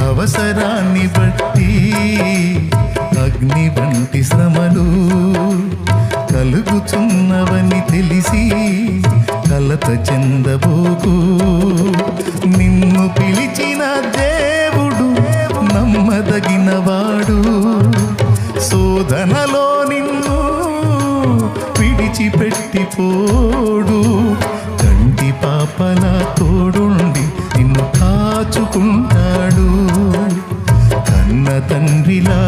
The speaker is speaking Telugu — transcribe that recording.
అవసరాన్ని బట్టి అగ్ని వంటి శ్రమలు కలుగుతున్నవని తెలిసి కలత చెందబోకు. నిన్ను పిలిచిన దేవుడు నమ్మదగినవాడు, శోధనలో నిన్ను విడిచిపెట్టిపోడు. కంటి పాపలా తోడుండి నిన్ను కాచుకుంటాడు, కన్న తండ్రిలా